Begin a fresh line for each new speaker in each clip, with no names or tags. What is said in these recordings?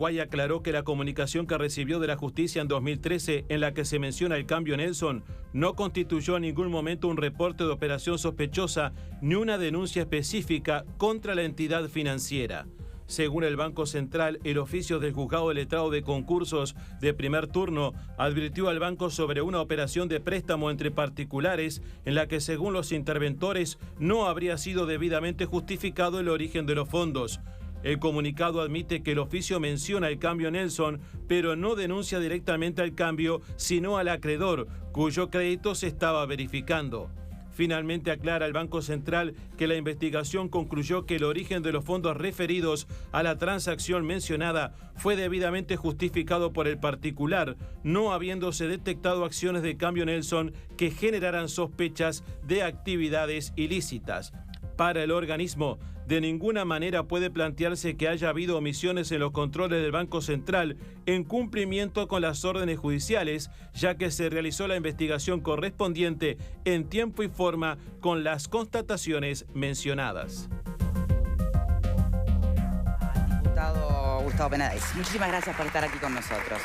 Uruguay aclaró que la comunicación que recibió de la justicia en 2013, en la que se menciona el cambio Nelson, no constituyó en ningún momento un reporte de operación sospechosa ni una denuncia específica contra la entidad financiera. Según el Banco Central, el oficio del Juzgado de Letrado de Concursos de primer turno advirtió al banco sobre una operación de préstamo entre particulares en la que, según los interventores, no habría sido debidamente justificado el origen de los fondos. El comunicado admite que el oficio menciona el cambio Nelson, pero no denuncia directamente al cambio, sino al acreedor, cuyo crédito se estaba verificando. Finalmente aclara el Banco Central que la investigación concluyó que el origen de los fondos referidos a la transacción mencionada fue debidamente justificado por el particular, no habiéndose detectado acciones de cambio Nelson que generaran sospechas de actividades ilícitas. Para el organismo, de ninguna manera puede plantearse que haya habido omisiones en los controles del Banco Central en cumplimiento con las órdenes judiciales, ya que se realizó la investigación correspondiente en tiempo y forma con las constataciones mencionadas.
Diputado Gustavo Penades, muchísimas gracias por estar aquí con nosotros.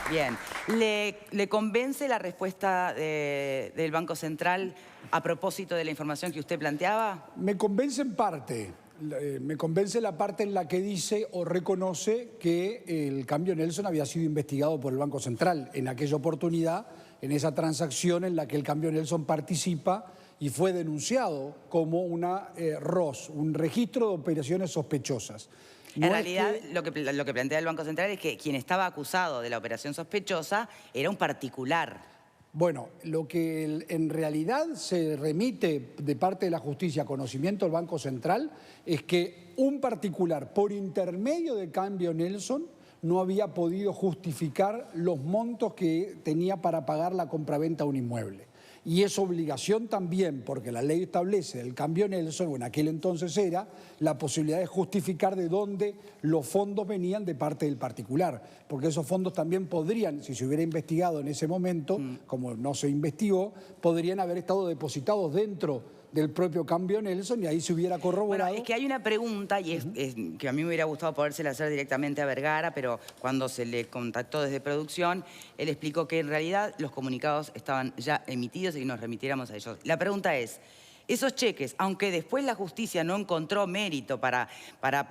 Bien, ¿le convence la respuesta del Banco Central a propósito de la información que usted planteaba?
Me convence en parte. Me convence la parte en la que dice o reconoce que el cambio Nelson había sido investigado por el Banco Central en aquella oportunidad, en esa transacción en la que el cambio Nelson participa y fue denunciado como una ROS, un registro de operaciones sospechosas.
En realidad, lo que plantea el Banco Central es que quien estaba acusado de la operación sospechosa era un particular.
Bueno, lo que en realidad se remite de parte de la justicia a conocimiento del Banco Central es que un particular, por intermedio del cambio Nelson, no había podido justificar los montos que tenía para pagar la compraventa de un inmueble. Y es obligación también, porque la ley establece el cambio Nelson, o en aquel entonces era, la posibilidad de justificar de dónde los fondos venían de parte del particular. Porque esos fondos también podrían, si se hubiera investigado en ese momento, como no se investigó, podrían haber estado depositados dentro del propio cambio Nelson y ahí se hubiera corroborado.
Bueno, es que hay una pregunta y es que a mí me hubiera gustado podérsela hacer directamente a Vergara, pero cuando se le contactó desde producción, él explicó que en realidad los comunicados estaban ya emitidos y que nos remitiéramos a ellos. La pregunta es, esos cheques, aunque después la justicia no encontró mérito para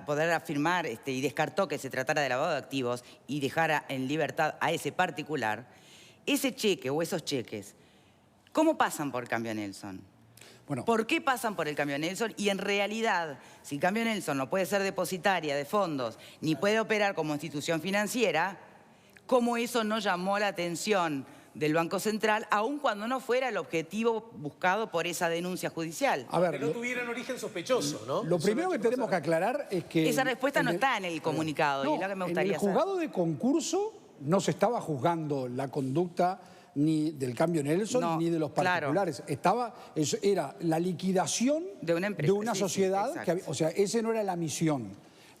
poder afirmar y descartó que se tratara de lavado de activos y dejara en libertad a ese particular, ese cheque o esos cheques, ¿cómo pasan por cambio Nelson?
Bueno,
¿por qué pasan por el cambio Nelson? Y en realidad, si cambio Nelson no puede ser depositaria de fondos ni puede operar como institución financiera, ¿cómo eso no llamó la atención del Banco Central, aun cuando no fuera el objetivo buscado por esa denuncia judicial?
A ver,
que no tuvieran origen sospechoso, ¿no?
Lo primero que tenemos que aclarar es que...
Esa respuesta no está en el comunicado, y es lo que me gustaría
saber. En el juzgado de concurso no se estaba juzgando la conducta ni del cambio Nelson ni de los particulares. Claro. Era la liquidación de una empresa, de una sociedad, o sea, esa no era la misión.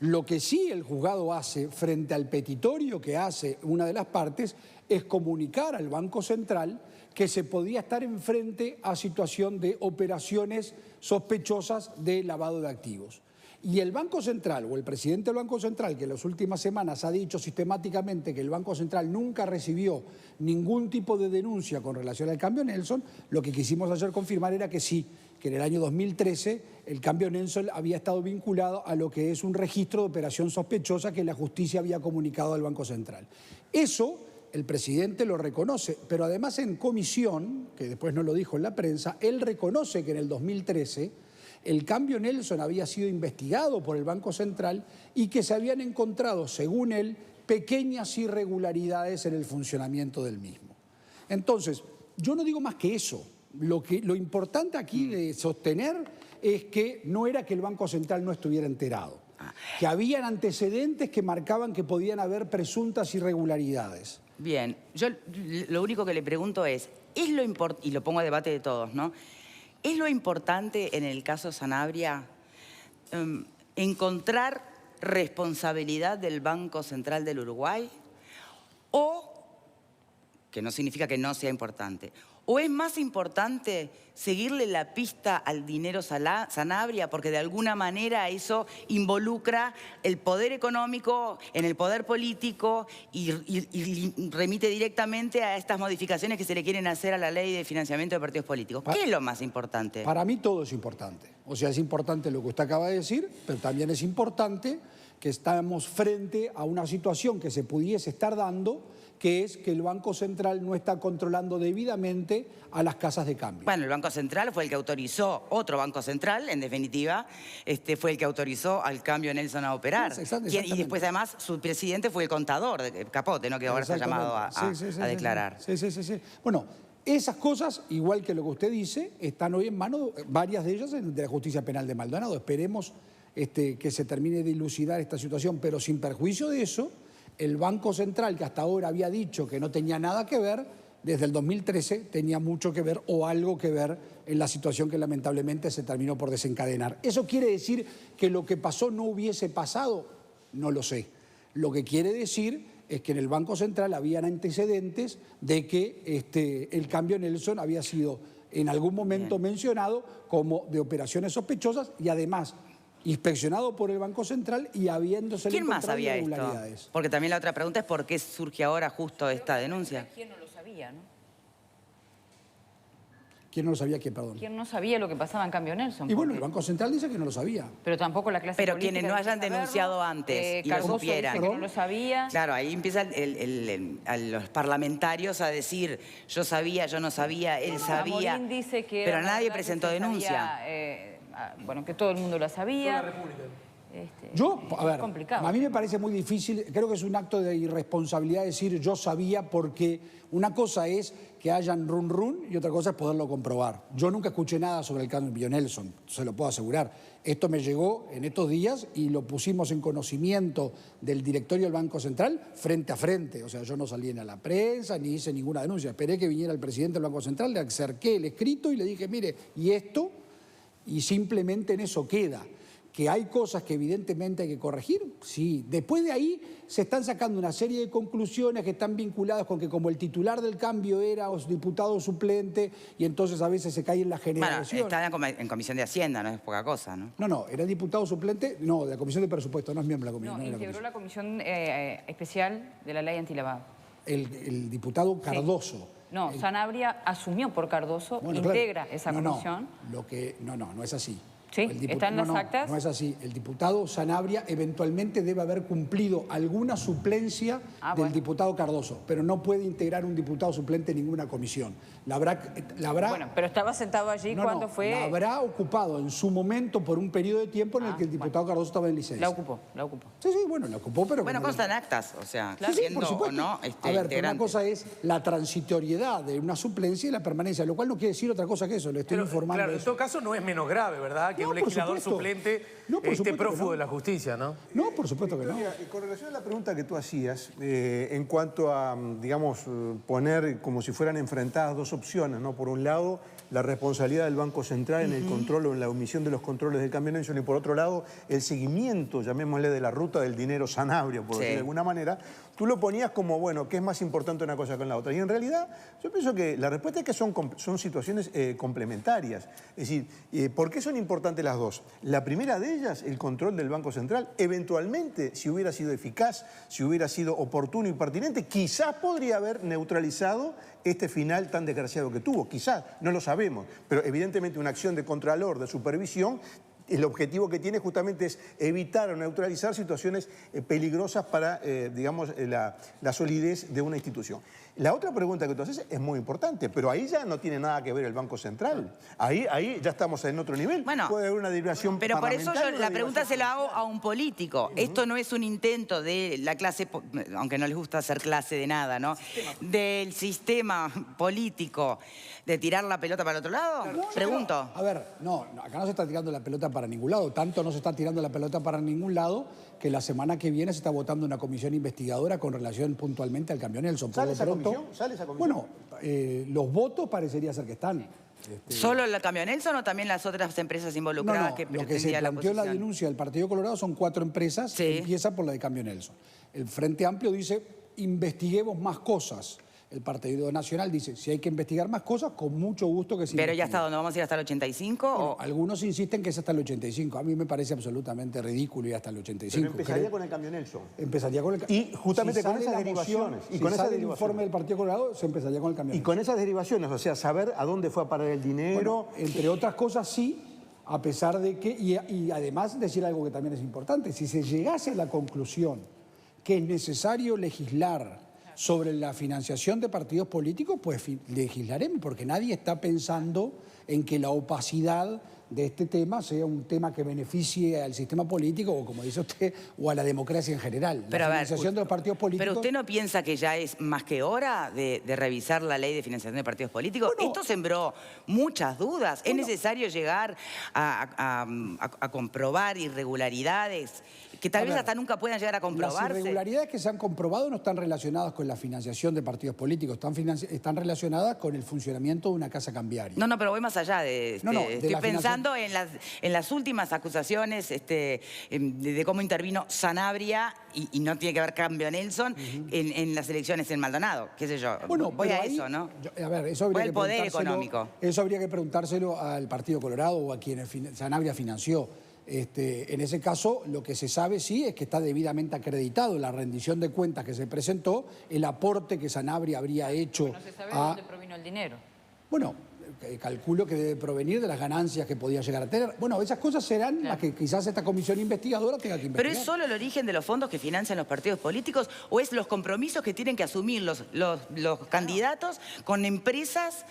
Lo que sí el juzgado hace frente al petitorio que hace una de las partes es comunicar al Banco Central que se podía estar enfrente a situación de operaciones sospechosas de lavado de activos. Y el Banco Central, o el presidente del Banco Central, que en las últimas semanas ha dicho sistemáticamente que el Banco Central nunca recibió ningún tipo de denuncia con relación al cambio Nelson, lo que quisimos ayer confirmar era que sí, que en el año 2013 el cambio Nelson había estado vinculado a lo que es un registro de operación sospechosa que la justicia había comunicado al Banco Central. Eso el presidente lo reconoce, pero además en comisión, que después no lo dijo en la prensa, él reconoce que en el 2013... el cambio Nelson había sido investigado por el Banco Central y que se habían encontrado, según él, pequeñas irregularidades en el funcionamiento del mismo. Entonces, yo no digo más que eso. Lo importante aquí de sostener es que no era que el Banco Central no estuviera enterado, que habían antecedentes que marcaban que podían haber presuntas irregularidades.
Bien, yo lo único que le pregunto es lo importante, y lo pongo a debate de todos, ¿no? ¿Es lo importante en el caso Sanabria encontrar responsabilidad del Banco Central del Uruguay? O, que no significa que no sea importante, ¿O es más importante seguirle la pista al dinero Sanabria? Porque de alguna manera eso involucra el poder económico en el poder político y remite directamente a estas modificaciones que se le quieren hacer a la ley de financiamiento de partidos políticos. ¿Qué es lo más importante?
Para mí todo es importante. O sea, es importante lo que usted acaba de decir, pero también es importante que estamos frente a una situación que se pudiese estar dando, que es que el Banco Central no está controlando debidamente a las casas de cambio.
Bueno, el Banco Central fue el que autorizó, otro Banco Central, en definitiva, fue el que autorizó al cambio Nelson a operar. Y después, además, su presidente fue el contador, Capote, ¿no? Que ahora está llamado a declarar.
Sí. Bueno, esas cosas, igual que lo que usted dice, están hoy en manos, varias de ellas, de la justicia penal de Maldonado. Esperemos que se termine de dilucidar esta situación, pero sin perjuicio de eso, el Banco Central, que hasta ahora había dicho que no tenía nada que ver, desde el 2013 tenía mucho que ver o algo que ver en la situación que lamentablemente se terminó por desencadenar. ¿Eso quiere decir que lo que pasó no hubiese pasado? No lo sé. Lo que quiere decir es que en el Banco Central habían antecedentes de que el cambio Nelson había sido en algún momento mencionado como de operaciones sospechosas y además inspeccionado por el Banco Central y habiéndose
¿Quién más sabía esto? Porque también la otra pregunta es por qué surge ahora justo esta denuncia.
¿Quién no lo sabía, no?
¿Quién no lo sabía? ¿Quién, perdón?
¿Quién no sabía lo que pasaba en cambio Nelson?
Y bueno, el Banco Central dice que no lo sabía.
Pero tampoco la clase
Pero
política
quienes no hayan denunciado antes y lo supieran.
Que no lo sabía.
Claro, ahí empiezan a los parlamentarios a decir yo sabía, yo no sabía, él sabía.
Morín dice que
pero nadie presentó denuncia.
Bueno, que todo el mundo la sabía.
Toda la República.
A ver,
complicado.
a mí me parece muy difícil, creo que es un acto de irresponsabilidad decir yo sabía, porque una cosa es que hayan run y otra cosa es poderlo comprobar. Yo nunca escuché nada sobre el cambio Nelson, se lo puedo asegurar. Esto me llegó en estos días y lo pusimos en conocimiento del directorio del Banco Central frente a frente. O sea, yo no salí a la prensa ni hice ninguna denuncia. Esperé que viniera el presidente del Banco Central, le acerqué el escrito y le dije, mire, ¿y esto? Y simplemente en eso queda. ¿Que hay cosas que evidentemente hay que corregir? Sí. Después de ahí se están sacando una serie de conclusiones que están vinculadas con que como el titular del cambio era diputado suplente y entonces a veces se cae en la generalización.
Bueno, está en Comisión de Hacienda, no es poca cosa, ¿no?
No, era diputado suplente, no, de la Comisión de Presupuesto, no es miembro de la Comisión.
No, integró la Comisión Especial de la Ley Antilavado.
El diputado Cardoso.
Sí. No, Sanabria asumió por Cardoso, integra esa comisión.
No es así.
Sí, ¿están las actas?
No es así. El diputado Sanabria eventualmente debe haber cumplido alguna suplencia del diputado Cardoso, pero no puede integrar un diputado suplente en ninguna comisión. La habrá
bueno, pero estaba sentado allí cuando fue...
La habrá ocupado en su momento por un periodo de tiempo en el que el diputado Cardoso estaba en licencia.
La ocupó.
Sí, bueno, la ocupó, pero...
Bueno, constan actas, o sea,
claro, sí, por supuesto.
O no,
a ver, pero una cosa es la transitoriedad de una suplencia y la permanencia, lo cual no quiere decir otra cosa que eso, le estoy informando.
Claro, en todo caso no es menos grave, ¿verdad? Que un legislador suplente prófugo de la justicia, ¿no?
No, por supuesto que no.
Con relación a la pregunta que tú hacías, en cuanto a, digamos, poner como si fueran enfrentadas dos opciones, ¿no? Por un lado, la responsabilidad del Banco Central en el control o en la omisión de los controles del cambio Nelson y por otro lado, el seguimiento, llamémosle, de la ruta del dinero Sanabria, por decirlo de alguna manera, tú lo ponías como, bueno, ¿qué es más importante una cosa que la otra? Y en realidad, yo pienso que la respuesta es que son situaciones complementarias. Es decir, ¿por qué son importantes las dos? La primera de ellas, el control del Banco Central, eventualmente, si hubiera sido eficaz, si hubiera sido oportuno y pertinente, quizás podría haber neutralizado este final tan desgraciado que tuvo. Quizás, no lo sabemos, pero evidentemente una acción de contralor, de supervisión, el objetivo que tiene justamente es evitar o neutralizar situaciones peligrosas para, digamos, la solidez de una institución. La otra pregunta que tú haces es muy importante, pero ahí ya no tiene nada que ver el Banco Central. Ahí ya estamos en otro nivel.
Bueno,
puede haber una derivación
pero por eso yo la pregunta se la hago a un político. Esto no es un intento de la clase, aunque no les gusta hacer clase de nada, ¿no? Del sistema político de tirar la pelota para el otro lado. Pregunto.
A ver, acá no se está tirando la pelota para ningún lado. Tanto no se está tirando la pelota para ningún lado que la semana que viene se está votando una comisión investigadora con relación puntualmente al cambio Nelson.
¿Sale esa comisión?
Bueno, los votos parecería ser que están.
¿Solo el cambio Nelson o también las otras empresas involucradas que
lo que se planteó en la denuncia del Partido Colorado son 4 empresas. Empieza por la de cambio Nelson. El Frente Amplio dice investiguemos más cosas. El Partido Nacional dice, si hay que investigar más cosas, con mucho gusto que se
Pero
investigue.
ya está, ¿dónde vamos a ir hasta el 85?
Bueno, algunos insisten que es hasta el 85. A mí me parece absolutamente ridículo ir hasta el 85.
Pero empezaría con el cambio Nelson.
Empezaría con el
Y justamente con esas derivaciones.
Y con ese informe del Partido Colorado, se empezaría con el cambio Nelson.
Y con esas derivaciones, o sea, saber a dónde fue a parar el dinero.
Bueno, entre otras cosas, sí, a pesar de que... Y además decir algo que también es importante. Si se llegase a la conclusión que es necesario legislar sobre la financiación de partidos políticos, pues legislaremos, porque nadie está pensando en que la opacidad de este tema sea un tema que beneficie al sistema político o, como dice usted, o a la democracia en general.
Pero
la financiación de los partidos políticos...
¿Pero usted no piensa que ya es más que hora de revisar la ley de financiación de partidos políticos? Bueno, esto sembró muchas dudas. ¿Es necesario llegar a comprobar irregularidades que tal vez hasta nunca puedan llegar a comprobarse?
Las irregularidades que se han comprobado no están relacionadas con la financiación de partidos políticos, están relacionadas con el funcionamiento de una casa cambiaria.
No, pero voy más allá de... estoy pensando en las últimas acusaciones de cómo intervino Sanabria, y no tiene que ver cambio Nelson, en las elecciones en Maldonado, qué sé yo.
Bueno,
voy a eso, ¿no?
A ver, eso habría
el poder económico.
Eso habría que preguntárselo al Partido Colorado o a quienes Sanabria financió. En ese caso, lo que se sabe sí es que está debidamente acreditado la rendición de cuentas que se presentó, el aporte que Sanabria habría hecho
no se sabe de dónde provino el dinero.
Bueno, calculo que debe provenir de las ganancias que podía llegar a tener. Bueno, esas cosas serán las que quizás esta comisión investigadora tenga que investigar.
¿Pero es solo el origen de los fondos que financian los partidos políticos o es los compromisos que tienen que asumir los candidatos con empresas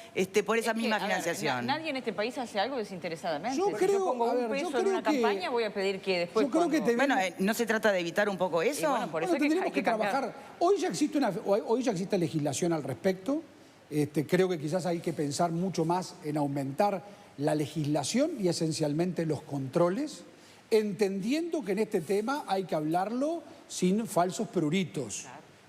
por esa misma financiación?
Nadie en este país hace algo desinteresadamente.
Yo pongo
un peso en una campaña, voy a pedir que después...
Bueno, ¿no se trata de evitar un poco eso?
Bueno, por eso
tendremos que trabajar. Hoy ya existe legislación al respecto. Creo que quizás hay que pensar mucho más en aumentar la legislación y esencialmente los controles, entendiendo que en este tema hay que hablarlo sin falsos pruritos.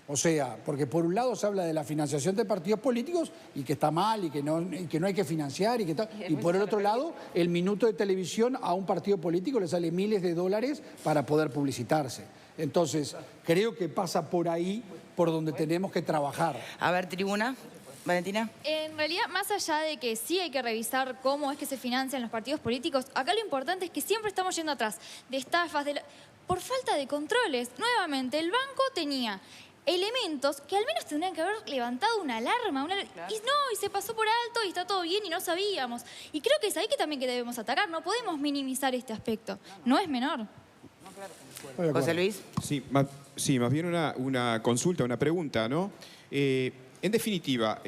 O sea, porque por un lado se habla de la financiación de partidos políticos y que está mal y que no hay que financiar y por el otro lado, el minuto de televisión a un partido político le sale miles de dólares para poder publicitarse. Entonces, creo que pasa por ahí por donde tenemos que trabajar.
A ver, tribuna. Valentina.
En realidad, más allá de que sí hay que revisar cómo es que se financian los partidos políticos, acá lo importante es que siempre estamos yendo atrás de estafas, por falta de controles. Nuevamente, el banco tenía elementos que al menos tendrían que haber levantado una alarma. Y se pasó por alto y está todo bien y no sabíamos. Y creo que es ahí que también debemos atacar. No podemos minimizar este aspecto. No es menor.
José Luis.
Sí, más bien una consulta, una pregunta, ¿no? En definitiva,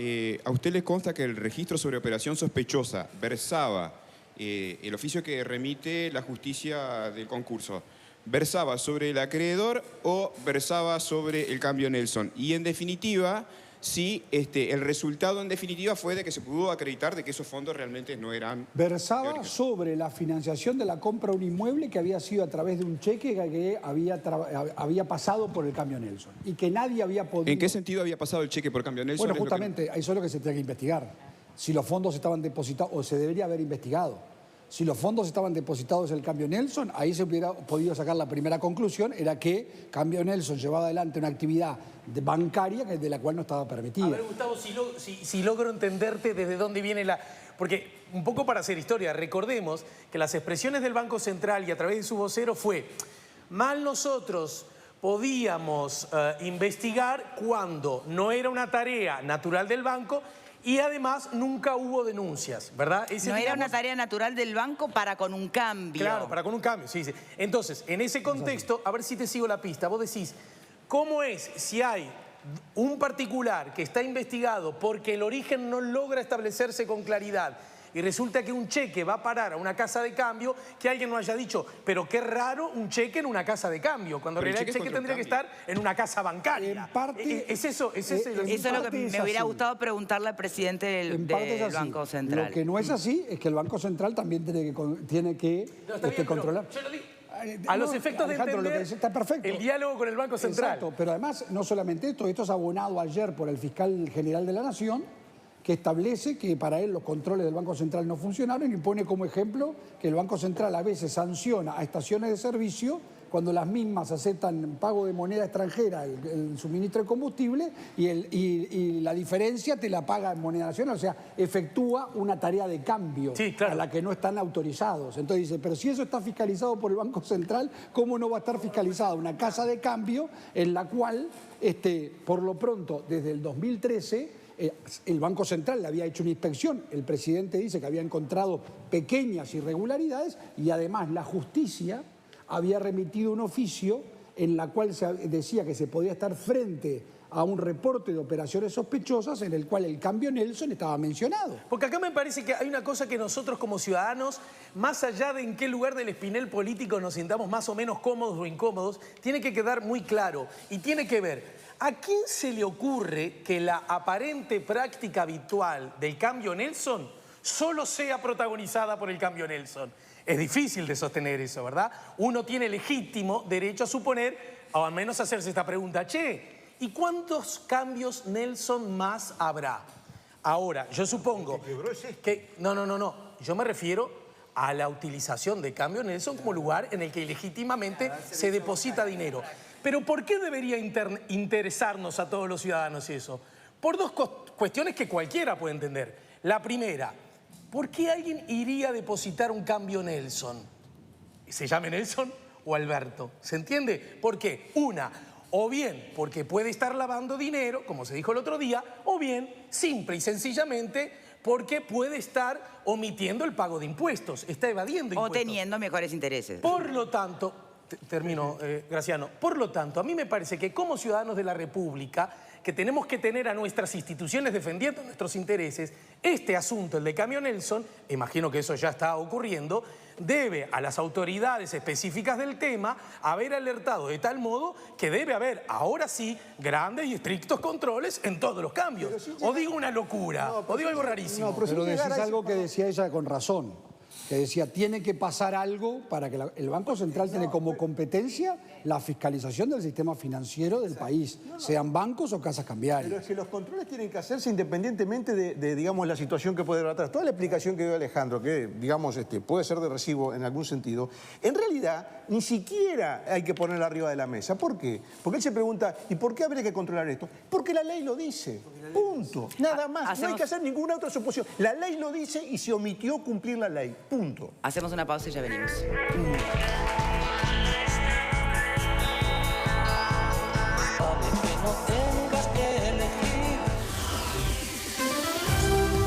¿a usted le consta que el registro sobre operación sospechosa versaba, el oficio que remite la justicia del concurso, versaba sobre el acreedor o versaba sobre el cambio Nelson? Y en definitiva, si el resultado en definitiva fue de que se pudo acreditar de que esos fondos realmente no eran...
Versaba sobre la financiación de la compra de un inmueble que había sido a través de un cheque que había pasado por el cambio Nelson y que nadie había podido...
¿En qué sentido había pasado el cheque por cambio Nelson?
Bueno, justamente, eso es lo que se tiene que investigar. Si los fondos estaban depositados, o se debería haber investigado. Si los fondos estaban depositados en el cambio Nelson, ahí se hubiera podido sacar la primera conclusión, era que cambio Nelson llevaba adelante una actividad bancaria de la cual no estaba permitida.
A ver, Gustavo, si logro entenderte desde dónde viene la... Porque un poco para hacer historia, recordemos que las expresiones del Banco Central y a través de su vocero fue: mal nosotros podíamos investigar cuando no era una tarea natural del banco. Y además nunca hubo denuncias, ¿verdad?
Era una tarea natural del banco para con un cambio.
Claro, para con un cambio, sí. Entonces, en ese contexto, a ver si te sigo la pista, vos decís, ¿cómo es si hay un particular que está investigado porque el origen no logra establecerse con claridad y resulta que un cheque va a parar a una casa de cambio, que alguien no haya dicho, pero qué raro un cheque en una casa de cambio, cuando en realidad el cheque tendría que estar en una casa bancaria?
En parte,
eso es lo que me hubiera gustado preguntarle al presidente del Banco Central.
Lo que no es así es que el Banco Central también tiene que controlar.
Yo lo digo. A los efectos de entender
está perfecto.
El diálogo con el Banco Central.
Exacto, pero además, no solamente esto es abonado ayer por el fiscal general de la Nación, que establece que para él los controles del Banco Central no funcionaron y pone como ejemplo que el Banco Central a veces sanciona a estaciones de servicio cuando las mismas aceptan pago de moneda extranjera, el suministro de combustible, y la diferencia te la paga en moneda nacional. O sea, efectúa una tarea de cambio a la que no están autorizados. Entonces dice, pero si eso está fiscalizado por el Banco Central, ¿cómo no va a estar fiscalizada una casa de cambio en la cual, por lo pronto, desde el 2013... el Banco Central le había hecho una inspección, el presidente dice que había encontrado pequeñas irregularidades y además la justicia había remitido un oficio en la cual se decía que se podía estar frente a un reporte de operaciones sospechosas en el cual el cambio Nelson estaba mencionado.
Porque acá me parece que hay una cosa que nosotros como ciudadanos, más allá de en qué lugar del espinel político nos sintamos más o menos cómodos o incómodos, tiene que quedar muy claro y tiene que ver... ¿A quién se le ocurre que la aparente práctica habitual del cambio Nelson solo sea protagonizada por el cambio Nelson? Es difícil de sostener eso, ¿verdad? Uno tiene legítimo derecho a suponer, o al menos hacerse esta pregunta, ¿y cuántos cambios Nelson más habrá? Ahora, yo supongo que... No. Yo me refiero a la utilización de cambio Nelson como lugar en el que legítimamente se deposita dinero. Pero ¿por qué debería interesarnos a todos los ciudadanos eso? Por dos cuestiones que cualquiera puede entender. La primera, ¿por qué alguien iría a depositar un cambio Nelson? ¿Se llame Nelson o Alberto? ¿Se entiende? ¿Por qué? Una, o bien porque puede estar lavando dinero, como se dijo el otro día, o bien, simple y sencillamente, porque puede estar omitiendo el pago de impuestos, está evadiendo impuestos.
O teniendo mejores intereses.
Por lo tanto... Termino, Graciano. Por lo tanto, a mí me parece que como ciudadanos de la República, que tenemos que tener a nuestras instituciones defendiendo nuestros intereses, este asunto, el de cambio Nelson, imagino que eso ya está ocurriendo, debe a las autoridades específicas del tema haber alertado de tal modo que debe haber, ahora sí, grandes y estrictos controles en todos los cambios. O digo una locura, o digo algo rarísimo.
No, pero decís algo que decía ella con razón. Que decía, tiene que pasar algo para que el Banco Central tiene como competencia la fiscalización del sistema financiero del país, sean bancos o casas cambiarias.
Pero es que los controles tienen que hacerse independientemente de digamos, la situación que puede haber atrás. Toda la explicación que dio Alejandro, que, digamos, puede ser de recibo en algún sentido, en realidad ni siquiera hay que ponerla arriba de la mesa. ¿Por qué? Porque él se pregunta, ¿y por qué habría que controlar esto? Porque la ley lo dice. Punto. Nada más. No hay que hacer ninguna otra suposición. La ley lo dice y se omitió cumplir la ley. Punto.
Hacemos una pausa y ya venimos.